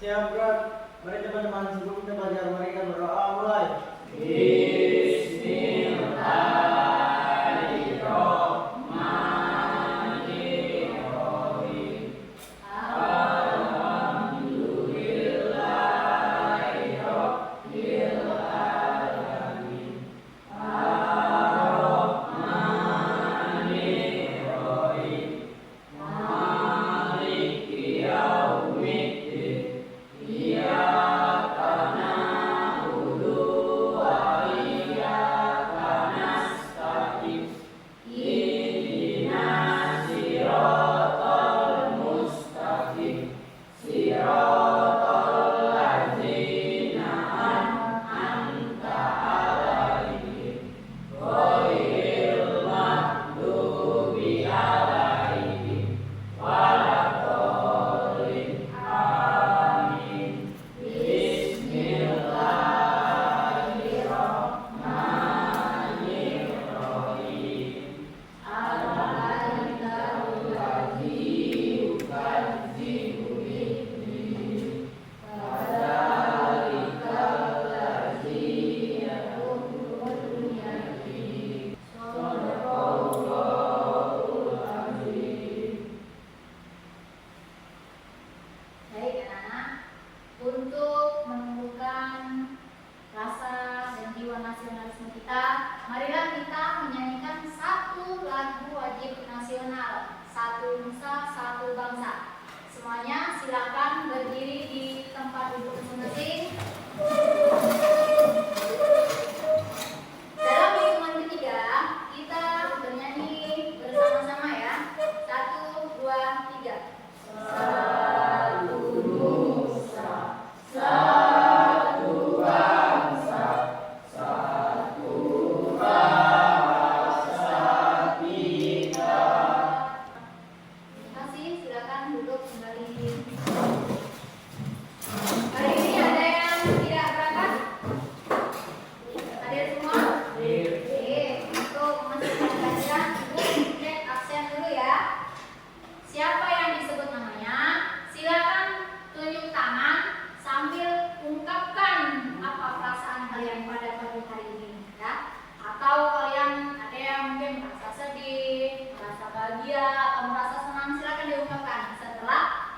Siap, Bro. Mari teman-teman sebelum kita belajar, mari kita berdoa mulai.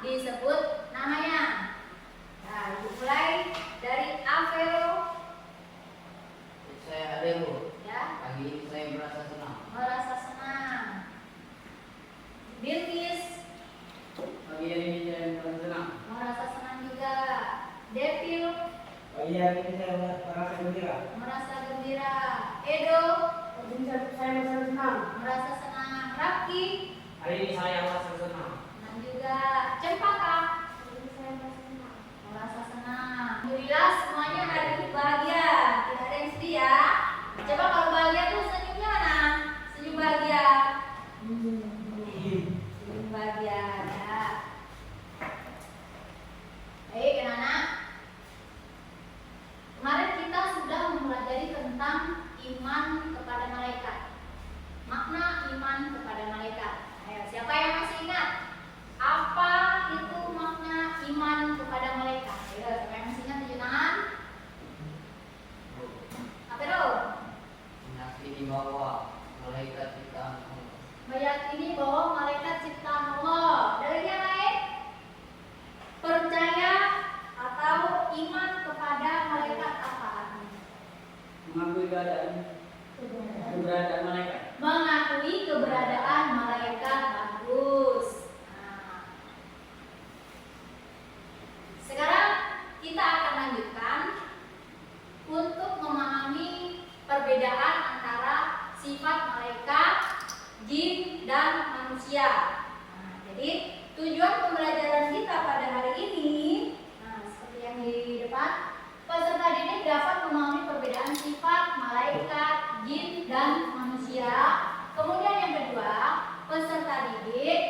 Disebut namanya. Nah, dimulai dari Avero. Saya Ademo. Ya. Pagi ini saya merasa senang. Merasa senang. Bilkis. Pagi ini saya merasa senang. Merasa senang juga. Devil. Pagi hari ini saya merasa gembira. Merasa gembira. Edo. Saya merasa senang. Merasa senang. Rafki. Hari ini saya merasa senang. Senang juga. Cempaka. Merasa senang. Alhamdulillah semuanya hari ini bahagia. Tidak ada yang sedih ya. Coba kalau bahagia tuh senyumnya mana? Senyum bahagia. Senyum bahagia ya. Baik anak-anak. Kemarin kita sudah mempelajari tentang iman kepada malaikat. Makna iman kepada malaikat. Ayo, siapa yang masih ingat? Apa itu makna iman kepada malaikat? Ayo, siapa yang masih ingat tunjuk tangan? Apa itu? Meyakini bahwa malaikat ciptaan Allah. Meyakini bahwa malaikat ciptaan Allah. Dari yang lain? Percaya atau iman kepada malaikat apa artinya? Mengakui keberadaan malaikat. Mengakui keberadaan malaikat. Bagus. Nah, sekarang kita akan lanjutkan untuk memahami perbedaan antara sifat malaikat, jin, dan manusia. Nah, jadi tujuan pembelajaran kita pada hari ini, seperti yang di depan, peserta didik dapat memahami perbedaan sifat malaikat, jin, dan manusia. Kemudian yang kedua, peserta didik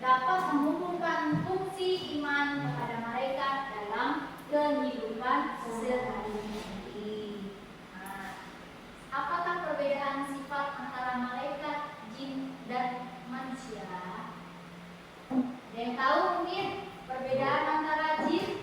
dapat menghubungkan fungsi iman kepada malaikat dalam kehidupan sehari-hari. Nah, apakah perbedaan sifat antara malaikat, jin, dan manusia? Ada yang tahu mungkin perbedaan antara jin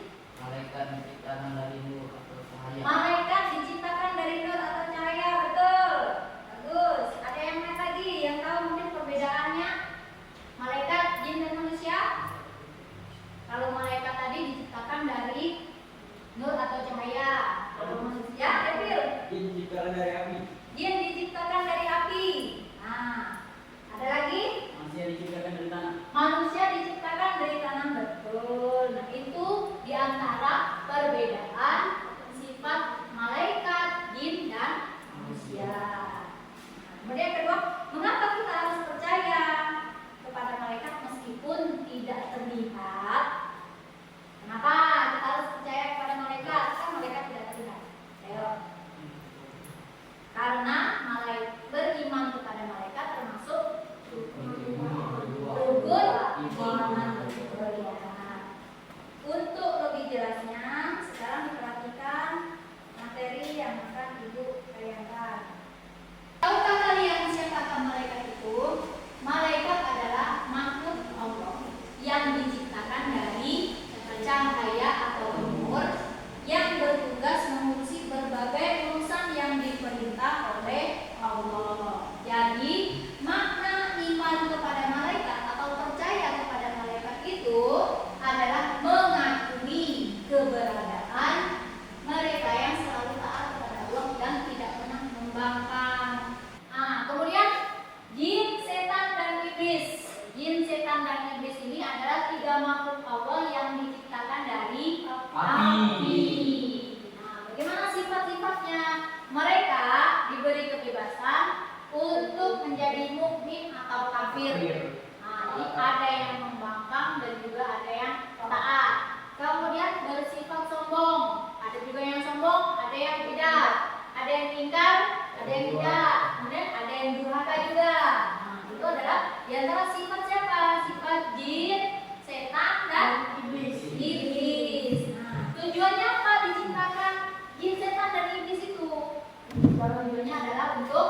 tujuannya adalah untuk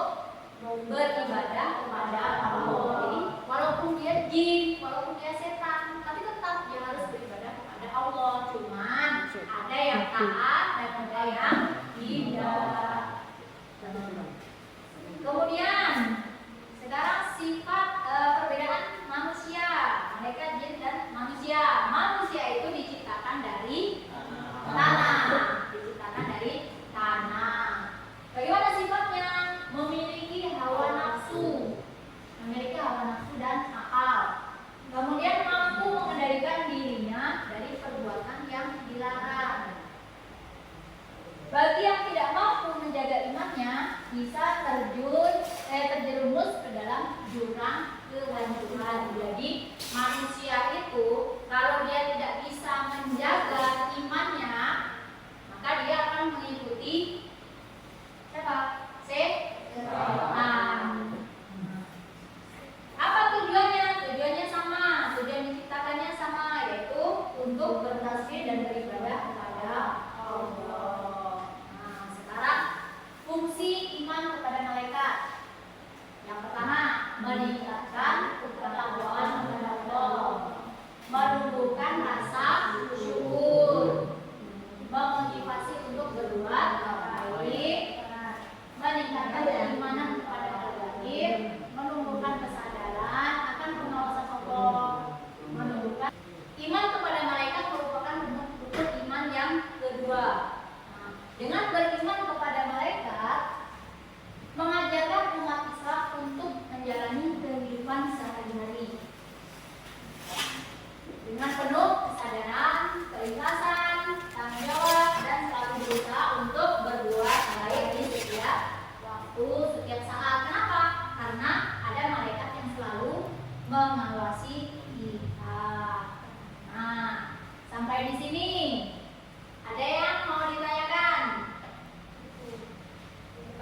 beribadah kepada Allah. Jadi walaupun dia jin, walaupun dia setan, tapi tetap dia harus beribadah kepada Allah. Cuman ada yang taat dan ada yang tidak. Kemudian sekarang sifat perbedaan manusia, malaikat, jin dan manusia. Manusia itu diciptakan dari tanah, diciptakan dari tanah. Bagaimana sifatnya? Memiliki hawa nafsu, dan akal. Kemudian mampu mengendalikan dirinya dari perbuatan yang dilarang. Bagi yang tidak mampu menjaga imannya, bisa terjerumus ke dalam jurang kehancuran. Jadi manusia itu kalau dia tidak bisa menjaga imannya, maka dia akan mengikuti siapa? Setan. Apa tujuannya? Tujuannya sama, tujuan diciptakannya sama, yaitu untuk bertasbih dan beribadah kepada Allah. Nah, sekarang fungsi iman kepada malaikat. Yang pertama, meningkatkan ketakwaan kepada Allah, menumbuhkan rasa syukur, memotivasi untuk berbuat baik, meningkatkan keimanan kepada al-ghaib, menumbuhkan kesadaran akan pengawasan Allah, menumbuhkan iman kepada malaikat merupakan bentuk iman yang kedua. Nah, dengan beriman kepada malaikat mengajarkan umat Islam untuk menjalani kehidupan sehari-hari dengan penuh kesadaran, keikhlasan, tanggung jawab, dan selalu berusaha untuk berbuat baik di setiap waktu, setiap saat. Kenapa? Karena ada malaikat yang selalu mengawasi kita. Nah, sampai di sini ada yang mau ditanyakan?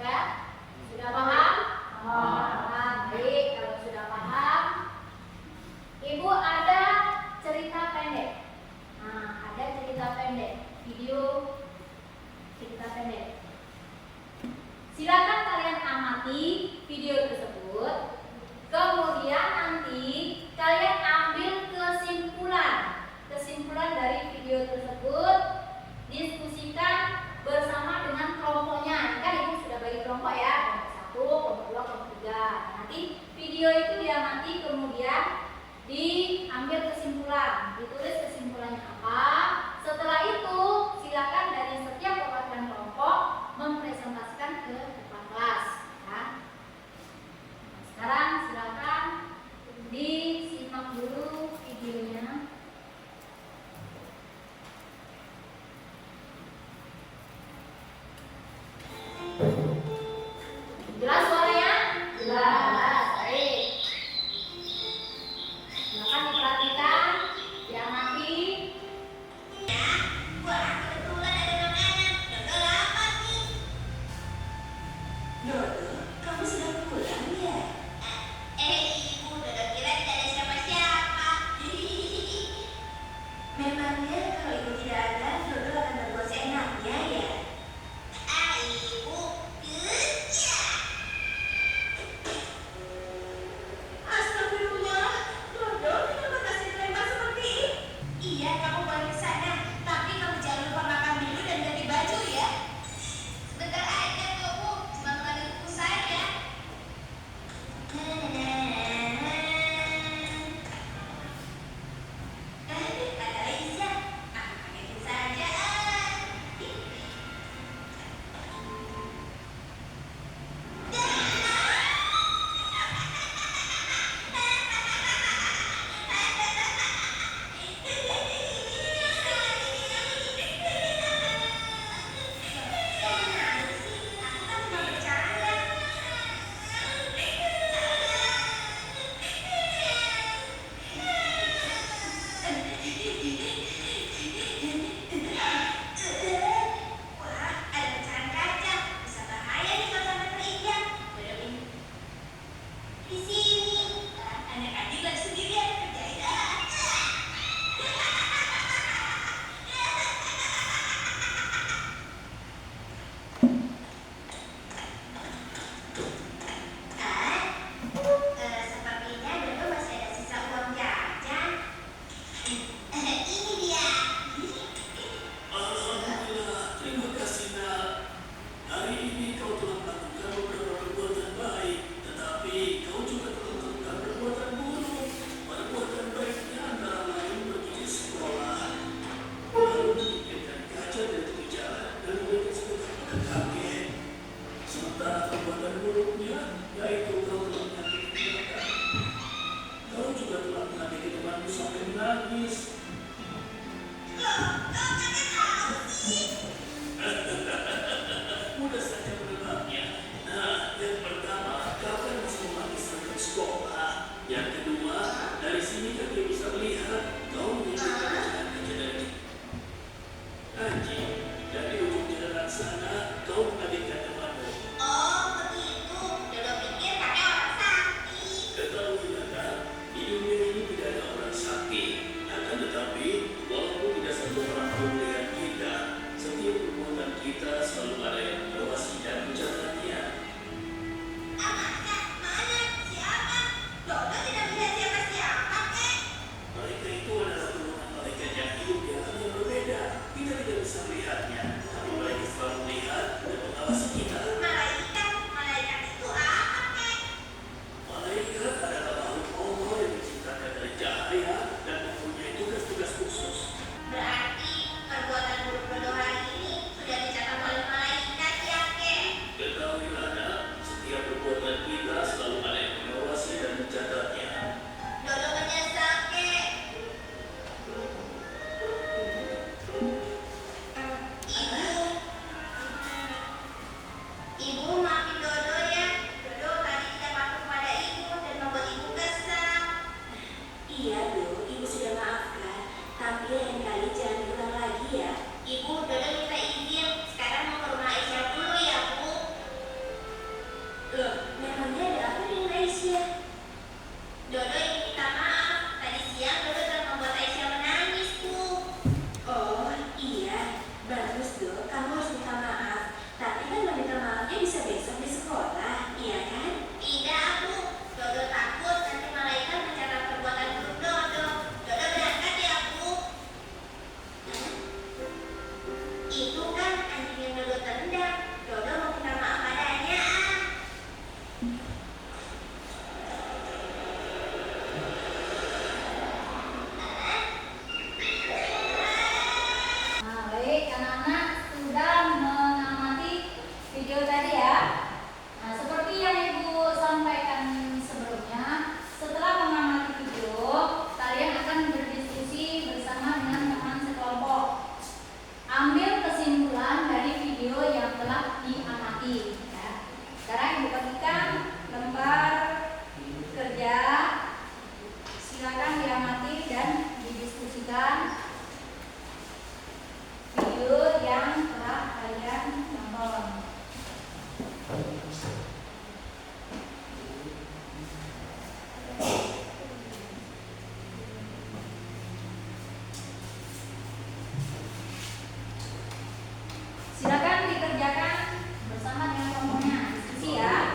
Ya? Sudah paham? Baik, kalau sudah paham, Ibu ada cerita pendek. Nah, ada cerita pendek, video cerita pendek. Silakan kalian amati video tersebut. Kemudian nanti kalian ambil kesimpulan dari video tersebut, diskusikan bersama dengan kelompoknya. Kan Ibu sudah bagi kelompok ya, kelompok 1, kelompok 2, kelompok 3. Nanti video itu diamati, kemudian diambil kesimpulan, ditulis kesimpulannya apa. Setelah itu silakan dari setiap perwakilan kelompok mempresentasikan ke depan kelas ya. Sekarang silakan disimak dulu videonya. Jelas suaranya? Jelas. Baik. Silakan diperhatikan, diamati. Wah, kebetulan ada makanan. Dodo lapar nih. Dodo, kamu sudah pulang ya? Ibu, Dodo kira tidak ada siapa-siapa. Memangnya kalau ibu tidak ada, Dodo akan berbuat seenaknya ya? Ibu, atau adik temanmu. Oh, begitu. Dodo pikir kakek orang sakit. Ketahuilah nak, di dunia ini tidak ada orang sakit. Akan tetapi, walaupun tidak satu orang pun melihat kita, setiap perbuatan kita selalu ada yang mengawasi dan mencatatnya. Masa? Mana? Siapa? Dodo tidak melihat siapa-siapa, kek. Mereka itu adalah turunan malaikat yang hidup di alam yang berbeda. Kita tidak bisa melihatnya, tapi mereka selalu melihat dan mengawasi kita. Malaikat itu apa, kek? Malaikat adalah makhluk Allah yang diciptakan dari cahaya dan mempunyai tugas-tugas khusus. Berarti perbuatan buruk Dodo hari ini sudah dicatat oleh malaikat ya, kek? Ketahuilah nak, setiap perbuatan kita selalu ada yang mengawasi dan mencatatnya. Dodo menyesal, kek. Ibu, maafin Dodo ya. Dodo tadi tidak patuh pada ibu dan membuat ibu kesal. Iya, Do. Ibu sudah maafkan. Tapi lain kali jangan diulang lagi ya. Ibu, Dodo minta izin. Sekarang mau ke rumah Aisyah dulu ya, Bu. Loh, memangnya ada apa dengan Aisyah? Dodo ingin minta maaf. Tadi siang Dodo telah membuat Aisyah menangis, Bu. Oh, iya. Bagus, Do. Kamu harus minta maaf. Tapi kan meminta maafnya bisa besok di sekolah, iya kan? Tidak, Bu. Dodo takut nanti malaikat mencatat perbuatan buruk Dodo. Dodo berangkat ya, Bu. Itu kan anjing yang Dodo tendang. Dodo mau minta maaf padanya. Nah, baik, anak-anak sudah mengamati video tadi ya. Nah, seperti yang Ibu sampaikan sebelumnya, setelah mengamati video, kalian akan berdiskusi bersama dengan teman sekelompok. Ambil kesimpulan dari video yang telah diamati. Ya. Sekarang Ibu bagikan lembar kerja. Silakan diamati dan didiskusikan video yang telah kalian tonton. Silakan dikerjakan bersama dengan kelompoknya. Diskusi ya.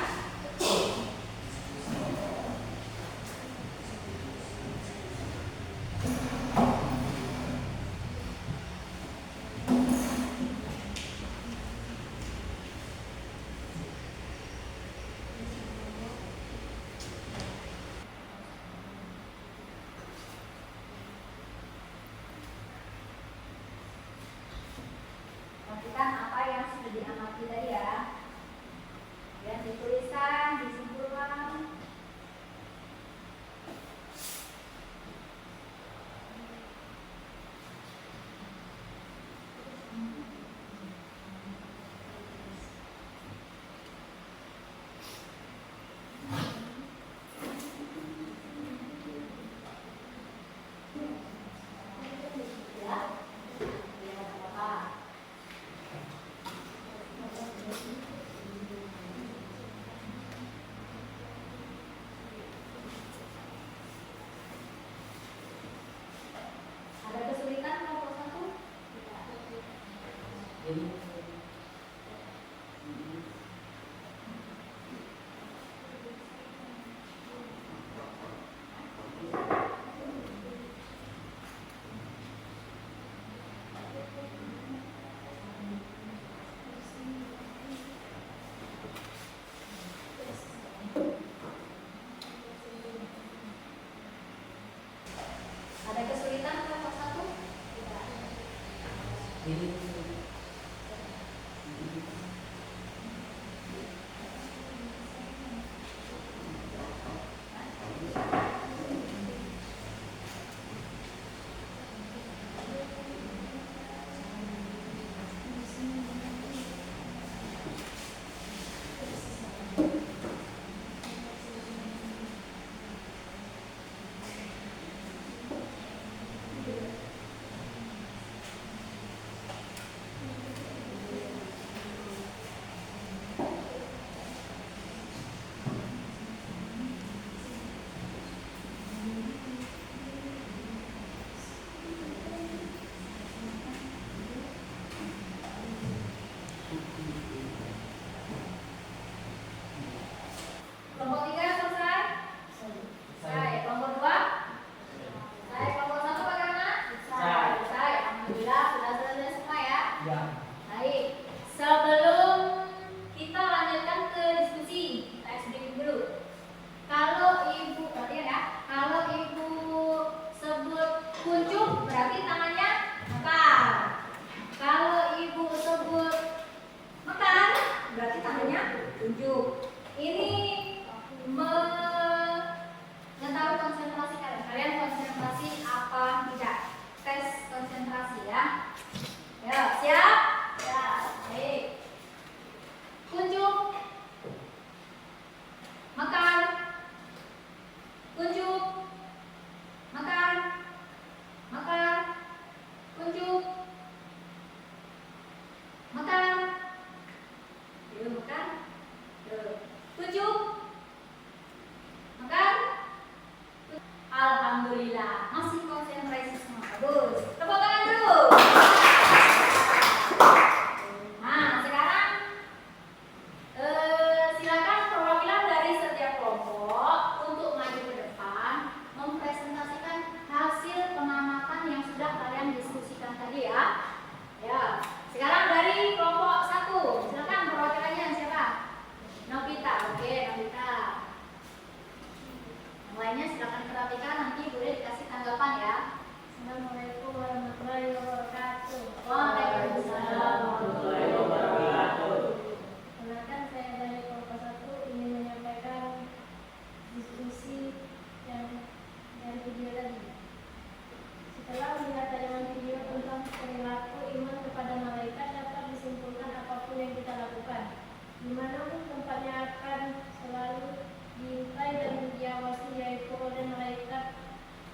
tunjuk. Ini mengetahui konsentrasi kalian. Kalian konsentrasi apa tidak? Tes konsentrasi ya. Ya, siap? Ya, baik. Kunjuk. Makan. Kunjuk. Makan. Makan. Kunjuk. Makan. Yuk, makan. Yuk. Kunjuk. Makan. Alhamdulillah, masih konsentrasi semua. Bagus. Tepuk tangan dulu. Nah, sekarang silakan perwakilan dari setiap kelompok untuk maju ke depan mempresentasikan hasil pengamatan yang sudah kalian diskusikan tadi ya. Ya. Sekarang dari kelompok 1, silakan perwakilannya siapa? Novita. Oke, Novita. Yang lainnya silakan perhatikan, nanti boleh dikasih tanggapan ya. Assalamualaikum warahmatullahi wabarakatuh. Waalaikumsalam warahmatullahi wabarakatuh. Perkenalkan, saya dari kelompok 1 ingin menyampaikan diskusi yang dari video tadi. Setelah melihat tayangan video tentang perilaku iman kepada malaikat, dapat disimpulkan apapun yang kita lakukan, dimanapun tempatnya akan selalu diintai dan diawasi, yaitu oleh malaikat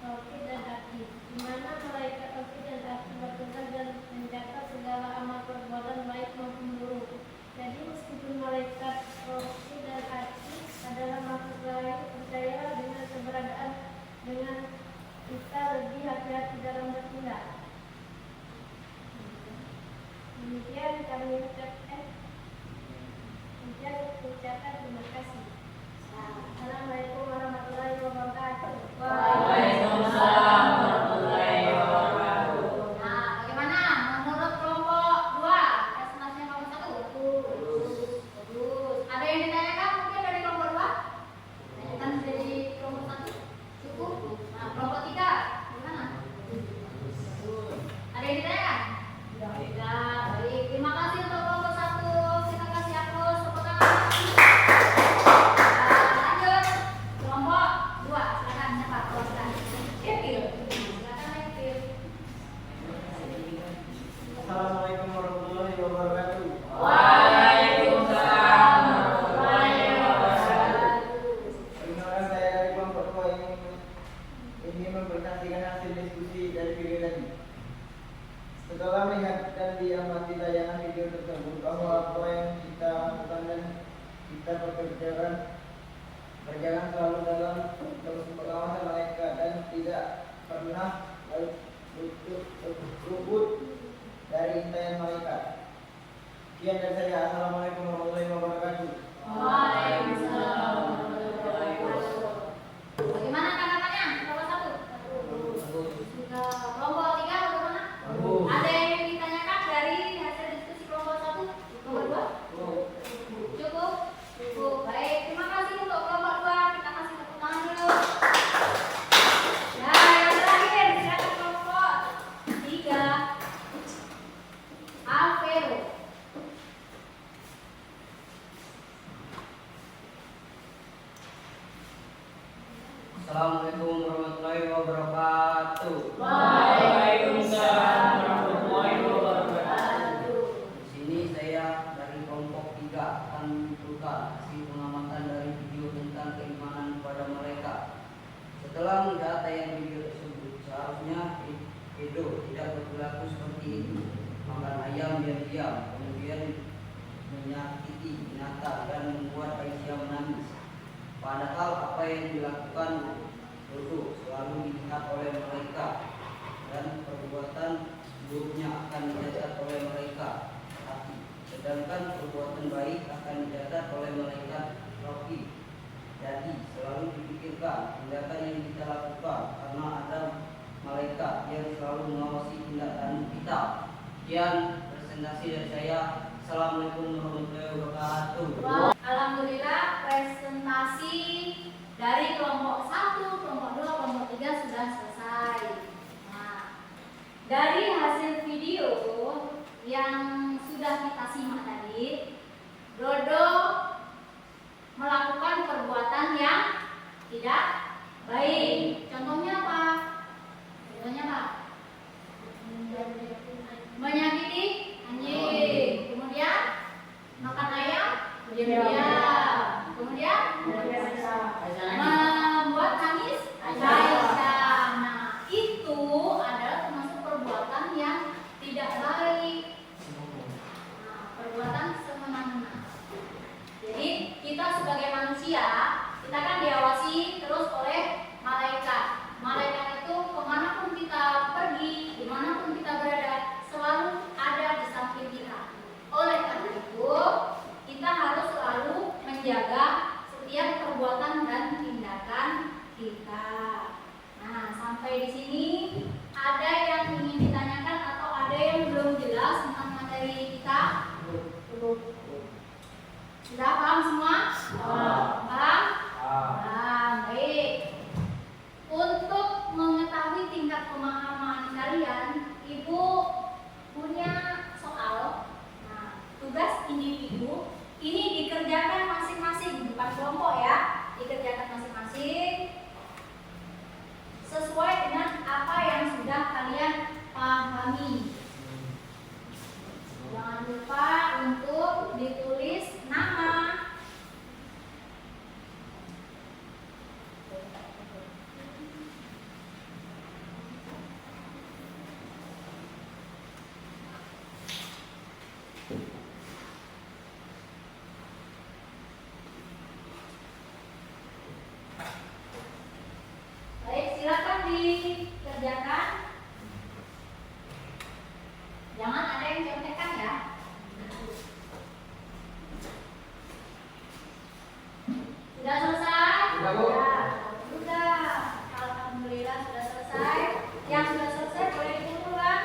Taufik dan Akib, di mana malaikat Taufik dan Akib bertugas dan mencatat segala amal perbuatan baik maupun buruk. Jadi meskipun malaikat Taufik dan Akib adalah makhluk lain, percayalah dengan keberadaan dengan kita lebih hati-hati dalam bertindak. Demikian kami ucapkan terima kasih. Assalamualaikum warahmatullahi wabarakatuh. Waalaikumsalam warahmatullahi wabarakatuh. Nah, bagaimana menurut kelompok 2? Presentasinya kelompok 1? Bagus. Ada yang ditanyakan mungkin dari kelompok 2? Tanyakan dari kelompok 1? Cukup? Nah, kelompok 3 gimana? Ada yang ditanyakan? Tidak. Baik, terima kasih untuk kelompok 1. Kita kasih aplaus, tepuk tangan. Lanjut kelompok 2, silakan siapa? Silakan. Epil. Silakan Epil. Assalamualaikum warahmatullahi wabarakatuh. Waalaikumsalam warahmatullahi wabarakatuh. Perkenalkan, saya dari kelompok 2 ingin mempresentasikan hasil diskusi dari video tadi. Setelah melihat dan diamati tayangan video tersebut bahwa apa yang kita lakukan dan kita berjalan selalu dalam pengawasan malaikat dan tidak pernah luput dari intaian malaikat. Sekian dari saya. Assalamualaikum warahmatullahi wabarakatuh. Waalaikumsalam warahmatullahi wabarakatuh. Bagaimana tanggapannya? Kelompok 1? Kelompok 3 bagaimana? Ada yang ditanyakan dari hasil diskusi kelompok 1? Kelompok 2? Cukup? Cukup. Baik, terima kasih untuk kelompok 2. Kita kasih tepuk tangan dulu. Nah, yang terakhir silakan kelompok 3. Alvero. Assalamualaikum warahmatullahi wabarakatuh. Waalaikumsalam warahmatullahi wabarakatuh. Di sini saya dari kelompok 3 akan mengumpulkan hasil pengamatan dari video tentang keimanan kepada mereka. Setelah melihat tayangan video tersebut, seharusnya Edo tidak berperilaku seperti itu. Makan ayam diam-diam, kemudian menyakiti binatang dan membuat Aisyah menangis. Padahal apa yang dilakukan dosa selalu dilihat oleh mereka dan perbuatan buruknya akan dicatat oleh mereka hati, sedangkan perbuatan baik akan dicatat oleh malaikat Roki. Jadi selalu dipikirkan tindakan yang kita lakukan karena ada malaikat yang selalu mengawasi tindakan kita. Sekian presentasi dari saya. Assalamualaikum warahmatullahi wabarakatuh. Alhamdulillah, presentasi dari kelompok 1, kelompok 2, kelompok 3 sudah selesai. Nah, dari hasil video yang sudah kita simak tadi, Dodo Kemudian membuat nangis Aisyah. Nah, itu adalah termasuk perbuatan yang tidak baik. Nah, perbuatan semena-mena. Jadi kita sebagai manusia, kita kan diawasi terus oleh malaikat. Malaikat itu kemanapun kita pergi, dimanapun kita berada, selalu ada di samping kita. Oleh karena itu, kita harus selalu menjaga setiap perbuatan dan tindakan kita. Nah, sampai di sini ada yang ingin ditanyakan atau ada yang belum jelas tentang materi kita? Sudah paham semua? Paham? Baik. Untuk mengetahui tingkat pemahaman kalian, Ibu punya soal. Nah, tugas individu ini dikerjakan masing-masing, bukan kelompok ya. Dikerjakan masing-masing sesuai dengan apa yang sudah kalian pahami. Jangan lupa untuk ditulis nama. Baik, silakan dikerjakan. Jangan ada yang contekan ya. Sudah selesai? Sudah, Bu. Sudah. Alhamdulillah sudah selesai. Yang sudah selesai boleh dikumpulkan.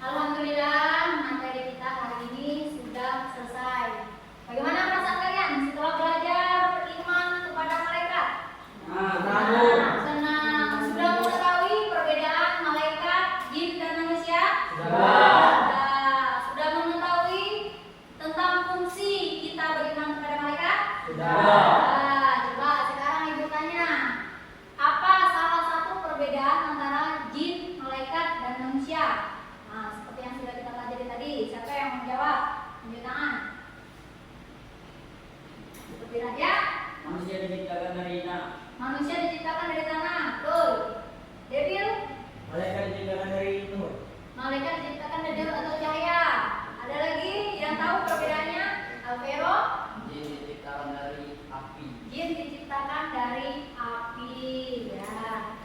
Alhamdulillah materi kita hari ini sudah selesai. Bagaimana perasaan kalian setelah belajar iman kepada malaikat? Senang. Sudah mengetahui perbedaan malaikat, jin dan manusia? Sudah mengetahui tentang fungsi kita beriman kepada malaikat? Coba sekarang Ibu tanya, apa salah satu perbedaan antara jin, malaikat, dan manusia? Nah, seperti yang sudah kita pelajari tadi, siapa yang menjawab? Tunjuk tangan. Seperti raja, Manusia diciptakan dari tanah. manusia diciptakan dari tanah. Betul. Devil, Malaikat diciptakan dari nur. malaikat diciptakan dari nur atau cahaya. Ada lagi yang tahu perbedaannya? Alvero, Jin diciptakan dari api. jin diciptakan dari api. Ya.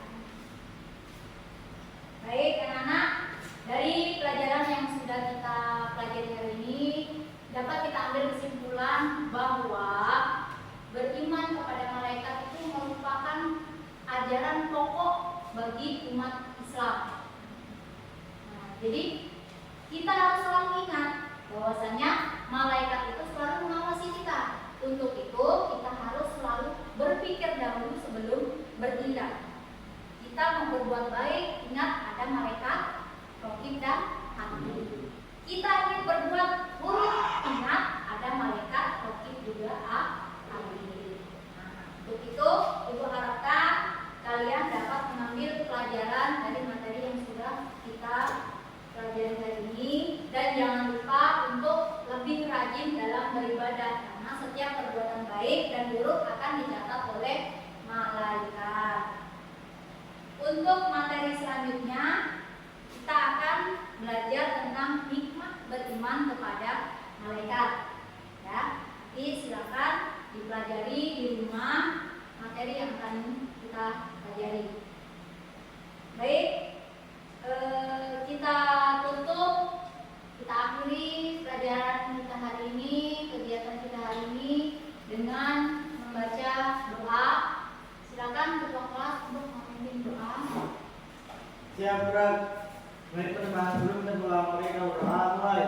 Baik, anak-anak. Dari pelajaran yang sudah kita pelajari hari ini, dapat kita ambil kesimpulan bahwa beriman kepada malaikat itu merupakan ajaran pokok bagi umat Islam. Nah, jadi kita harus selalu ingat bahwasanya malaikat itu selalu mengawasi kita. Untuk itu kita harus selalu berpikir dahulu sebelum bertindak. Kita mau berbuat baik, ingat ada malaikat Raqib dan Atid. Kita ingin berbuat buruk, ingat ada malaikat Raqib juga Atid. Nah, untuk itu Ibu harapkan kalian dapat mengambil pelajaran dari materi yang sudah kita pelajari hari ini, dan jangan lupa untuk lebih rajin dalam beribadah, karena setiap perbuatan baik dan buruk akan dicatat oleh malaikat. Untuk materi selanjutnya kita akan belajar tentang hikmah beriman kepada malaikat. Ya, jadi silakan dipelajari di rumah materi yang akan kita pelajari. Baik, kita tutup, kita akhiri pelajaran kita hari ini, kegiatan kita hari ini dengan membaca doa. Silakan ketua kelas untuk memimpin doa. Siap gerak. Mari kita bahas dulu, kita doa mereka berdoa mulai.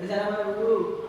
Bersama Guru.